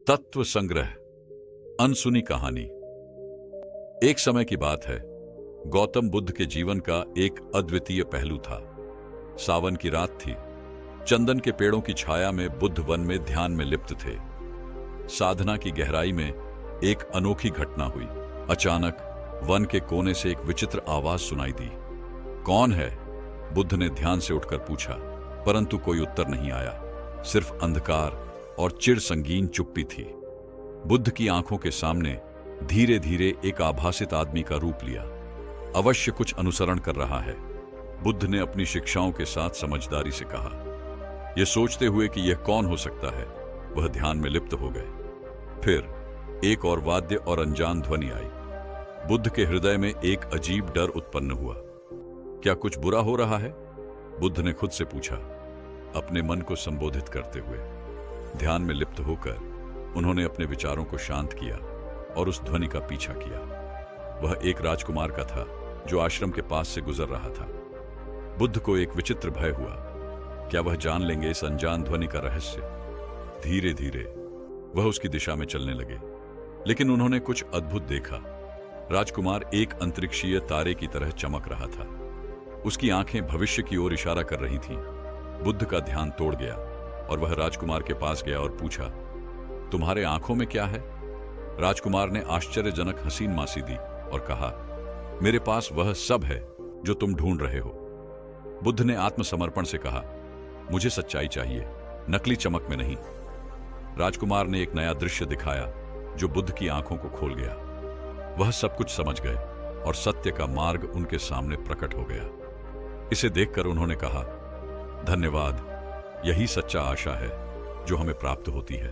तत्व संग्रह अनसुनी कहानी। एक समय की बात है, गौतम बुद्ध के जीवन का एक अद्वितीय पहलू था। सावन की रात थी। चंदन के पेड़ों की छाया में बुद्ध वन में ध्यान में लिप्त थे। साधना की गहराई में एक अनोखी घटना हुई। अचानक वन के कोने से एक विचित्र आवाज सुनाई दी। कौन है? बुद्ध ने ध्यान से उठकर पूछा, परंतु कोई उत्तर नहीं आया। सिर्फ अंधकार और चिर संगीन चुप्पी थी। बुद्ध की आंखों के सामने धीरे धीरे एक आभासित आदमी का रूप लिया। अवश्य कुछ अनुसरण कर रहा है, बुद्ध ने अपनी शिक्षाओं के साथ समझदारी से कहा। यह सोचते हुए कि यह कौन हो सकता है, वह ध्यान में लिप्त हो गए। फिर एक और वाद्य और अनजान ध्वनि आई। बुद्ध के हृदय में एक अजीब डर उत्पन्न हुआ। क्या कुछ बुरा हो रहा है? बुद्ध ने खुद से पूछा, अपने मन को संबोधित करते हुए। ध्यान में लिप्त होकर उन्होंने अपने विचारों को शांत किया और उस ध्वनि का पीछा किया। वह एक राजकुमार का था जो आश्रम के पास से गुजर रहा था। बुद्ध को एक विचित्र भय हुआ। क्या वह जान लेंगे इस अनजान ध्वनि का रहस्य? धीरे धीरे वह उसकी दिशा में चलने लगे, लेकिन उन्होंने कुछ अद्भुत देखा। राजकुमार एक अंतरिक्षीय तारे की तरह चमक रहा था। उसकी आंखें भविष्य की ओर इशारा कर रही थीं। बुद्ध का ध्यान तोड़ गया और वह राजकुमार के पास गया और पूछा, तुम्हारे आंखों में क्या है? राजकुमार ने आश्चर्यजनक हसीन मासी दी और कहा, मेरे पास वह सब है जो तुम ढूंढ रहे हो। बुद्ध ने आत्मसमर्पण से कहा, मुझे सच्चाई चाहिए, नकली चमक में नहीं। राजकुमार ने एक नया दृश्य दिखाया जो बुद्ध की आंखों को खोल गया। वह सब कुछ समझ गए और सत्य का मार्ग उनके सामने प्रकट हो गया। इसे देखकर उन्होंने कहा, धन्यवाद, यही सच्चा आशा है जो हमें प्राप्त होती है।